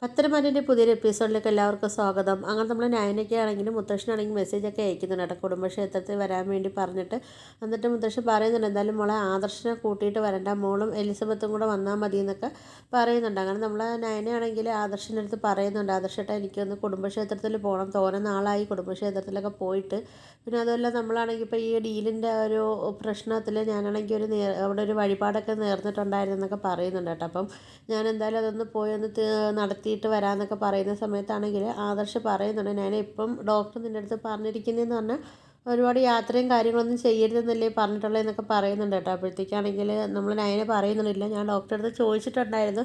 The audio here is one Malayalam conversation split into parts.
പത്തരമാറ്റിൻ്റെ പുതിയൊരു എപ്പിസോഡിലേക്ക് എല്ലാവർക്കും സ്വാഗതം. അങ്ങനെ നമ്മൾ നയനയ്ക്ക് ആണെങ്കിലും മുത്തശ്ശനാണെങ്കിലും മെസ്സേജൊക്കെ അയക്കുന്നുണ്ട് കേട്ടോ, കുടുംബക്ഷേത്രത്തിൽ വരാൻ വേണ്ടി പറഞ്ഞിട്ട്. എന്നിട്ട് മുത്തശ്ശൻ പറയുന്നുണ്ട് എന്തായാലും മോളെ ആദർശനെ കൂട്ടിയിട്ട് വരണ്ട, മോളും എലിസബത്തും കൂടെ വന്നാൽ മതി എന്നൊക്കെ പറയുന്നുണ്ട്. അങ്ങനെ നമ്മൾ നയനയാണെങ്കിൽ ആദർശൻ്റെ അടുത്ത് പറയുന്നുണ്ട്, ആദർശേട്ടാ എനിക്കൊന്ന് കുടുംബക്ഷേത്രത്തിൽ പോകണം, തോനെ നാളായി കുടുംബക്ഷേത്രത്തിലൊക്കെ പോയിട്ട്. പിന്നെ അതുമല്ല നമ്മളാണെങ്കിൽ ഇപ്പോൾ ഈ ഡീലിൻ്റെ ഒരു പ്രശ്നത്തിൽ ഞാനാണെങ്കിൽ അവിടെ ഒരു വഴിപാടൊക്കെ നേർന്നിട്ടുണ്ടായിരുന്നു എന്നൊക്കെ പറയുന്നുണ്ട് കേട്ടോ. അപ്പം ഞാൻ എന്തായാലും അതൊന്ന് പോയി ഒന്ന് നടത്തിയിട്ട് വരാമെന്നൊക്കെ പറയുന്ന സമയത്താണെങ്കിൽ ആദർശ് പറയുന്നുണ്ട്, ഞാൻ ഇപ്പം ഡോക്ടർ നിൻ്റെ അടുത്ത് പറഞ്ഞിരിക്കുന്നതെന്ന് പറഞ്ഞാൽ ഒരുപാട് യാത്രയും കാര്യങ്ങളൊന്നും ചെയ്യരുതെന്നല്ലേ പറഞ്ഞിട്ടുള്ളത് എന്നൊക്കെ പറയുന്നുണ്ട് കേട്ടോ. അപ്പോഴത്തേക്കാണെങ്കിൽ നമ്മൾ നയനെ പറയുന്നുണ്ടില്ല, ഞാൻ ഡോക്ടറെ അടുത്ത് ചോദിച്ചിട്ടുണ്ടായിരുന്നു,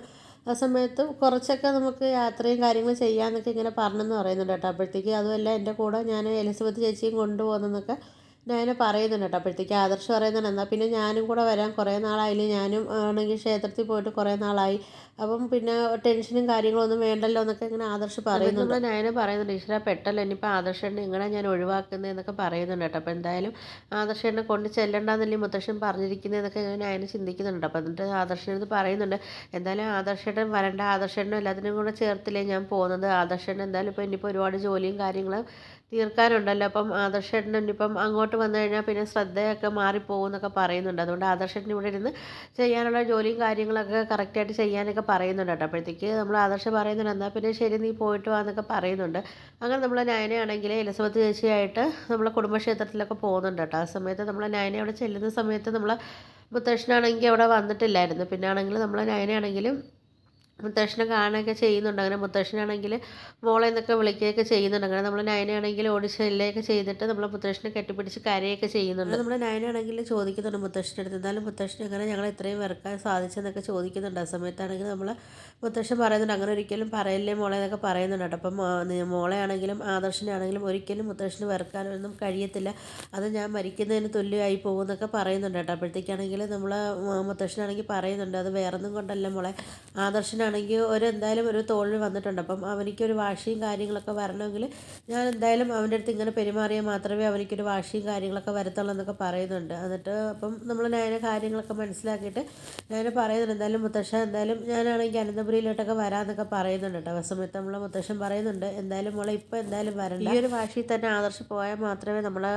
ആ സമയത്ത് കുറച്ചൊക്കെ നമുക്ക് യാത്രയും കാര്യങ്ങളും ചെയ്യാമെന്നൊക്കെ ഇങ്ങനെ പറഞ്ഞെന്ന് പറയുന്നുണ്ട് കേട്ടോ. അപ്പോഴത്തേക്ക് അതുമല്ല എൻ്റെ കൂടെ ഞാൻ എലിസബത്ത് ചേച്ചിയും കൊണ്ടുപോകുന്നതെന്നൊക്കെ നയന പറയുന്നുണ്ട് കേട്ടോ. അപ്പോഴത്തേക്ക് ആദർശ് പറയുന്നുണ്ട്, എന്നാൽ പിന്നെ ഞാനും കൂടെ വരാം, കുറേ നാളായില്ലേ, ഞാനും ആണെങ്കിൽ ക്ഷേത്രത്തിൽ പോയിട്ട് കുറേ നാളായി, അപ്പം പിന്നെ ടെൻഷനും കാര്യങ്ങളൊന്നും വേണ്ടല്ലോ എന്നൊക്കെ ഇങ്ങനെ ആദർശ് പറയുന്നുണ്ട്. നമ്മൾ നയന പറയുന്നുണ്ട്, ഈശ്വര പെട്ടല്ലോ ഇനിയിപ്പോൾ ആദർശേട്ടനെ ഇങ്ങനെ ഞാൻ ഒഴിവാക്കുന്നത് എന്നൊക്കെ പറയുന്നുണ്ട് കേട്ടോ. അപ്പോൾ എന്തായാലും ആദർശേട്ടനെ കൊണ്ട് ചെല്ലണ്ടെന്നല്ലേ മുത്തശ്ശൻ പറഞ്ഞിരിക്കുന്നതെന്നൊക്കെ ഇങ്ങനെ നയന ചിന്തിക്കുന്നുണ്ട്. അപ്പോൾ എന്നിട്ട് ആദർശനടുത്ത് പറയുന്നുണ്ട്, എന്തായാലും ആദർശേട്ടൻ വരണ്ട, ആദർശേട്ടനും എല്ലാത്തിനും കൂടെ ചേർത്തില്ലേ ഞാൻ പോകുന്നത്, ആദർശേട്ടൻ എന്തായാലും ഇപ്പോൾ ഇനിയിപ്പോൾ ഒരുപാട് ജോലിയും കാര്യങ്ങളും തീർക്കാനുണ്ടല്ലോ, അപ്പം ആദർശേട്ടൻ ഇനിയിപ്പം അങ്ങോട്ട് വന്നു കഴിഞ്ഞാൽ പിന്നെ ശ്രദ്ധയൊക്കെ മാറിപ്പോകും എന്നൊക്കെ പറയുന്നുണ്ട്. അതുകൊണ്ട് ആദർശേട്ടൻ ഇവിടെ ഇരുന്ന് ചെയ്യാനുള്ള ജോലിയും കാര്യങ്ങളൊക്കെ കറക്റ്റായിട്ട് ചെയ്യാനൊക്കെ പറയുന്നുണ്ട് കേട്ടോ. അപ്പോഴത്തേക്ക് നമ്മൾ ആദർശം പറയുന്നുണ്ട്, എന്നാൽ പിന്നെ ശരി നീ പോയിട്ട് വാ എന്നൊക്കെ പറയുന്നുണ്ട്. അങ്ങനെ നമ്മൾ നയനയാണെങ്കിൽ എലിസബത്ത് ചേച്ചിയായിട്ട് നമ്മളെ കുടുംബക്ഷേത്രത്തിലൊക്കെ പോകുന്നുണ്ട് കേട്ടോ. ആ സമയത്ത് നമ്മൾ നയന അവിടെ ചെല്ലുന്ന സമയത്ത് നമ്മൾ മുത്തശ്ശനാണെങ്കിൽ അവിടെ വന്നിട്ടില്ലായിരുന്നു. പിന്നെ ആണെങ്കിൽ നമ്മൾ നയനയാണെങ്കിലും മുത്തശ്ശനെ കാണുകയൊക്കെ ചെയ്യുന്നുണ്ട്. അങ്ങനെ മുത്തശ്ശനാണെങ്കിൽ മോളെ എന്നൊക്കെ വിളിക്കുകയൊക്കെ ചെയ്യുന്നുണ്ട്. അങ്ങനെ നമ്മൾ നയനയാണെങ്കിൽ ഓടി ചെല്ലുകയൊക്കെ ചെയ്തിട്ട് നമ്മൾ മുത്തശ്ശനെ കെട്ടിപ്പിടിച്ച് കരയൊക്കെ ചെയ്യുന്നുണ്ട്. നമ്മൾ നയനയാണെങ്കിൽ ചോദിക്കുന്നുണ്ട് മുത്തശ്ശൻ്റെ അടുത്ത്, എന്നാലും മുത്തശ്ശൻ എങ്ങനെ ഞങ്ങൾ ഇത്രയും വെറുക്കാൻ സാധിച്ചെന്നൊക്കെ ചോദിക്കുന്നുണ്ട്. ആ സമയത്താണെങ്കിൽ നമ്മൾ മുത്തശ്ശൻ പറയുന്നുണ്ട്, അങ്ങനെ ഒരിക്കലും പറയല്ലേ മോളെ എന്നൊക്കെ പറയുന്നുണ്ട് കേട്ടോ. അപ്പം മോളെ ആണെങ്കിലും ആദർശനെ ആണെങ്കിലും ഒരിക്കലും മുത്തശ്ശന് വെറുക്കാനൊന്നും കഴിയത്തില്ല, അത് ഞാൻ മരിക്കുന്നതിന് തുല്യമായി പോകുമെന്നൊക്കെ പറയുന്നുണ്ട് കേട്ടോ. അപ്പോഴത്തേക്കാണെങ്കിൽ നമ്മൾ മുത്തശ്ശനാണെങ്കിൽ പറയുന്നുണ്ട്, അത് വേറൊന്നും കൊണ്ടല്ല മോളെ, ആദർശനാണെങ്കിൽ എന്തായാലും ഒരു തോൽവി വന്നിട്ടുണ്ട്, അപ്പം അവനിക്കൊരു വാശിയും കാര്യങ്ങളൊക്കെ വരണമെങ്കിൽ ഞാൻ എന്തായാലും അവൻ്റെ അടുത്ത് ഇങ്ങനെ പെരുമാറിയാൽ മാത്രമേ അവനിക്കൊരു വാശിയും കാര്യങ്ങളൊക്കെ വരത്തുള്ളൂ എന്നൊക്കെ പറയുന്നുണ്ട്. എന്നിട്ട് അപ്പം നമ്മൾ നയന കാര്യങ്ങളൊക്കെ മനസ്സിലാക്കിയിട്ട് നയന പറയുന്നുണ്ട്, എന്തായാലും മുത്തശ്ശൻ എന്തായാലും ഞാനാണെങ്കിൽ അനന്തപുരിയിലോട്ടൊക്കെ വരാമെന്നൊക്കെ പറയുന്നുണ്ട് കേട്ടോ. ആ സമയത്ത് നമ്മളെ മുത്തശ്ശൻ പറയുന്നുണ്ട്, എന്തായാലും മോളെ ഇപ്പോൾ എന്തായാലും വരണ്ട, ഈ ഒരു വാശിയിൽ തന്നെ ആദർശ് പോയാൽ മാത്രമേ നമ്മളെ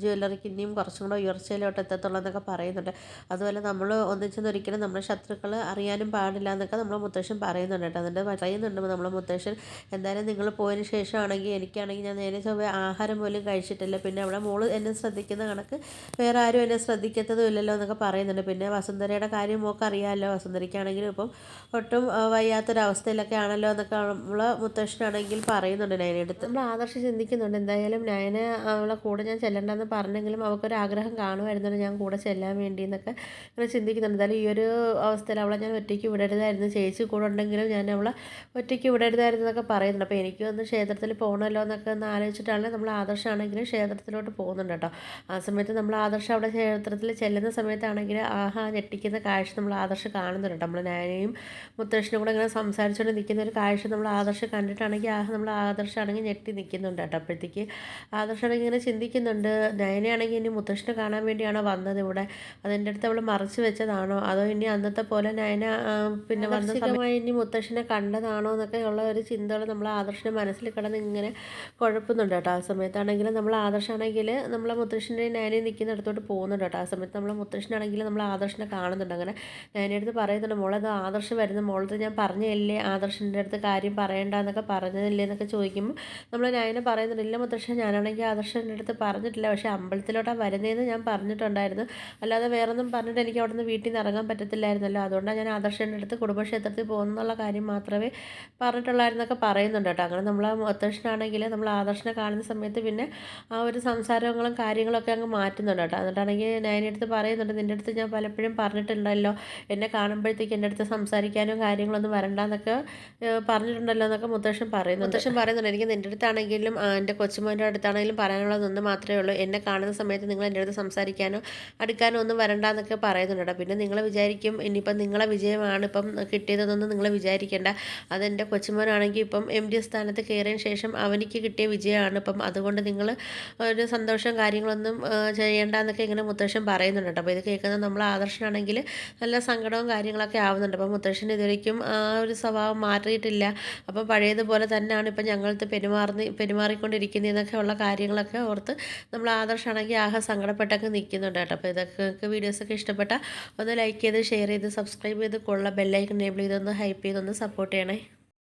ജ്വല്ലറിക്ക് ഇനിയും കുറച്ചും കൂടെ ഉയർച്ചയിലോട്ട് എത്തത്തുള്ളൂ എന്നൊക്കെ പറയുന്നുണ്ട്. അതുപോലെ നമ്മൾ ഒന്നിച്ചെന്നൊരിക്കലും നമ്മുടെ ശത്രുക്കൾ അറിയാനും പാടില്ല എന്നൊക്കെ നമ്മളെ മുത്തശ്ശൻ പറയുന്നുണ്ട് കേട്ടോ. എന്നിട്ട് പറയുന്നുണ്ട് നമ്മളെ മുത്തശ്ശൻ, എന്തായാലും നിങ്ങൾ പോയതിന് ശേഷമാണെങ്കിൽ എനിക്കാണെങ്കിൽ ഞാൻ നേരെ ചൊവ്വേ ആഹാരം പോലും കഴിച്ചിട്ടില്ല, പിന്നെ അവിടെ മോള് എന്നെ ശ്രദ്ധിക്കുന്ന കണക്ക് വേറെ ആരും എന്നെ ശ്രദ്ധിക്കത്തതും ഇല്ലല്ലോ എന്നൊക്കെ പറയുന്നുണ്ട്. പിന്നെ വസുന്ധരയുടെ കാര്യം മോൾക്ക് അറിയാമല്ലോ, വസുന്ധരയ്ക്കാണെങ്കിലും ഇപ്പം ഒട്ടും വയ്യാത്തൊരവസ്ഥയിലൊക്കെ ആണല്ലോ എന്നൊക്കെ നമ്മളെ മുത്തശ്ശനാണെങ്കിൽ പറയുന്നുണ്ട് നയനെടുത്ത്. നമ്മൾ ആദർശം ചിന്തിക്കുന്നുണ്ട്, എന്തായാലും നയന അവളെ കൂടെ ഞാൻ ചെല്ലണ്ടെന്ന് പറഞ്ഞെങ്കിലും അവൾക്കൊരു ആഗ്രഹം കാണുമായിരുന്നു ഞാൻ കൂടെ ചെല്ലാൻ വേണ്ടി എന്നൊക്കെ ഇങ്ങനെ ചിന്തിക്കുന്നുണ്ട്. എന്തായാലും ഈ ഒരു അവസ്ഥയിൽ അവളെ ഞാൻ ഒറ്റയ്ക്ക് വിടരുതായിരുന്നു, ചേച്ചി കൂടെ ഉണ്ടെങ്കിലും ഞാൻ അവളെ ഒറ്റയ്ക്ക് വിടരുതായിരുന്നു എന്നൊക്കെ പറയുന്നുണ്ട്. അപ്പോൾ എനിക്ക് ഒന്ന് ക്ഷേത്രത്തിൽ പോകണമല്ലോ എന്നൊക്കെ ഒന്ന് ആലോചിച്ചിട്ടാണ് നമ്മൾ ആദർശമാണെങ്കിലും ക്ഷേത്രത്തിലോട്ട് പോകുന്നുണ്ട് കേട്ടോ. ആ സമയത്ത് നമ്മൾ ആദർശം അവിടെ ക്ഷേത്രത്തിൽ ചെല്ലുന്ന സമയത്താണെങ്കിൽ ആഹാ ഞെട്ടിക്കുന്ന കാഴ്ച നമ്മൾ ആദർശം കാണുന്നുണ്ട് കേട്ടോ. നമ്മൾ നയനയും മുത്തശ്ശനും കൂടെ ഇങ്ങനെ സംസാരിച്ചുകൊണ്ട് നിൽക്കുന്ന ഒരു കാഴ്ച നമ്മൾ ആദർശം കണ്ടിട്ടാണെങ്കിൽ നമ്മൾ ആദർശമാണെങ്കിൽ ഞെട്ടി നിൽക്കുന്നുണ്ട് കേട്ടോ. അപ്പോഴത്തേക്ക് ആദർശമാണെങ്കിൽ ഇങ്ങനെ ചിന്തിക്കുന്നുണ്ട്, നയനയാണെങ്കിൽ ഇനി മുത്തശ്ശനെ കാണാൻ വേണ്ടിയാണോ വന്നത് ഇവിടെ, അതെൻ്റെ അടുത്ത് അവൾ മറച്ചു വെച്ചതാണോ, അതോ ഇനി അന്നത്തെ പോലെ നയന പിന്നെ വന്ന സമയമായി ഇനി മുത്തശ്ശനെ കണ്ടതാണോ എന്നൊക്കെ ഉള്ള ഒരു ചിന്തകൾ നമ്മൾ ആദർശൻ്റെ മനസ്സിൽ കിടന്ന് ഇങ്ങനെ കുഴപ്പുന്നുണ്ട് കേട്ടോ. ആ സമയത്താണെങ്കിൽ നമ്മൾ ആദർശമാണെങ്കിൽ നമ്മളെ മുത്തശ്ശൻ്റെ നയനെ നിൽക്കുന്നിടത്തോട്ട് പോകുന്നുണ്ട് കേട്ടോ. ആ സമയത്ത് നമ്മളെ മുത്തശ്ശനാണെങ്കിൽ നമ്മൾ ആദർശനെ കാണുന്നുണ്ട്. അങ്ങനെ നയനെ അടുത്ത് പറയുന്നുണ്ട്, മോളത് ആദർശം വരുന്നു, മോളത് ഞാൻ പറഞ്ഞതല്ലേ ആദർശൻ്റെ അടുത്ത് കാര്യം പറയണ്ട എന്നൊക്കെ പറഞ്ഞതില്ലേ എന്നൊക്കെ ചോദിക്കുമ്പോൾ നമ്മൾ നയനെ പറയുന്നുണ്ട്, ഇല്ല മുത്തശ്ശൻ ഞാനാണെങ്കിൽ ആദർശൻ്റെ അടുത്ത് പറഞ്ഞിട്ടില്ല, പക്ഷേ അമ്പലത്തിലോട്ടാണ് വരുന്നതെന്ന് ഞാൻ പറഞ്ഞിട്ടുണ്ടായിരുന്നു, അല്ലാതെ വേറൊന്നും പറഞ്ഞിട്ട് എനിക്ക് അവിടെ നിന്ന് വീട്ടിൽ നിന്ന് ഇറങ്ങാൻ പറ്റത്തില്ലായിരുന്നല്ലോ, അതുകൊണ്ടാണ് ഞാൻ ആദർശൻ്റെ അടുത്ത് കുടുംബക്ഷേത്രത്തിൽ പോകുന്നുള്ള കാര്യം മാത്രമേ പറഞ്ഞിട്ടുള്ളായിരുന്നൊക്കെ പറയുന്നുണ്ട് കേട്ടോ. അങ്ങനെ നമ്മൾ മുത്തശ്ശനാണെങ്കിൽ നമ്മൾ ആദർശനെ കാണുന്ന സമയത്ത് പിന്നെ ആ ഒരു സംസാരങ്ങളും കാര്യങ്ങളൊക്കെ അങ്ങ് മാറ്റുന്നുണ്ട് കേട്ടോ. എന്നിട്ടാണെങ്കിൽ നയനടുത്ത് പറയുന്നുണ്ട്, നിൻ്റെ അടുത്ത് ഞാൻ പലപ്പോഴും പറഞ്ഞിട്ടുണ്ടല്ലോ, എന്നെ കാണുമ്പോഴത്തേക്ക് എൻ്റെ അടുത്ത് സംസാരിക്കാനും കാര്യങ്ങളൊന്നും വരണ്ടെന്നൊക്കെ പറഞ്ഞിട്ടുണ്ടല്ലോ എന്നൊക്കെ മുത്തശ്ശൻ പറയുന്നുണ്ട്, എനിക്ക് നിൻ്റെ അടുത്താണെങ്കിലും എൻ്റെ കൊച്ചുമോൻ്റെ അടുത്താണെങ്കിലും പറയാനുള്ളതൊന്നും മാത്രമേ ഉള്ളൂ, എന്നെ കാണുന്ന സമയത്ത് നിങ്ങൾ എൻ്റെ അടുത്ത് സംസാരിക്കാനോ അടുക്കാനോ ഒന്നും വരണ്ടെന്നൊക്കെ പറയുന്നുണ്ട് കേട്ടോ. പിന്നെ നിങ്ങൾ വിചാരിക്കും ഇനിയിപ്പം നിങ്ങളെ വിജയമാണ് ഇപ്പം കിട്ടിയതെന്നൊന്നും നിങ്ങൾ വിചാരിക്കേണ്ട. അതെൻ്റെ കൊച്ചുമോനാണെങ്കിൽ ഇപ്പം MD സ്ഥാനത്ത് കയറിയതിന് ശേഷം അവനിക്ക് കിട്ടിയ വിജയമാണ്. ഇപ്പം അതുകൊണ്ട് നിങ്ങൾ ഒരു സന്തോഷം കാര്യങ്ങളൊന്നും ചെയ്യേണ്ട എന്നൊക്കെ ഇങ്ങനെ മുത്തശ്ശൻ പറയുന്നുണ്ട് കേട്ടോ. അപ്പോൾ ഇത് കേൾക്കുന്ന നമ്മൾ ആദർശനാണെങ്കിൽ നല്ല സങ്കടവും കാര്യങ്ങളൊക്കെ ആവുന്നുണ്ട്. അപ്പോൾ മുത്തശ്ശൻ ഇതുവരെയ്ക്കും ആ ഒരു സ്വഭാവം മാറിയിട്ടില്ല. അപ്പോൾ പഴയതുപോലെ തന്നെയാണ് ഇപ്പം ഞങ്ങളടുത്ത് പെരുമാറിക്കൊണ്ടിരിക്കുന്നതെന്നൊക്കെ ഉള്ള കാര്യങ്ങളൊക്കെ ഓർത്ത് നമ്മൾ ആദർശമാണെങ്കിൽ ആകെ സങ്കടപ്പെട്ടൊക്കെ നിൽക്കുന്നുണ്ട് കേട്ടോ. അപ്പോൾ ഇതൊക്കെ വീഡിയോസൊക്കെ ഇഷ്ടപ്പെട്ടാൽ ഒന്ന് ലൈക്ക് ചെയ്ത് ഷെയർ ചെയ്ത് സബ്സ്ക്രൈബ് ചെയ്ത് കൊള്ള ബെല്ലൈക്കൺ എനേബിൾ ചെയ്തൊന്ന് ഹൈപ്പ് ചെയ്തൊന്ന് സപ്പോർട്ട് ചെയ്യണേ.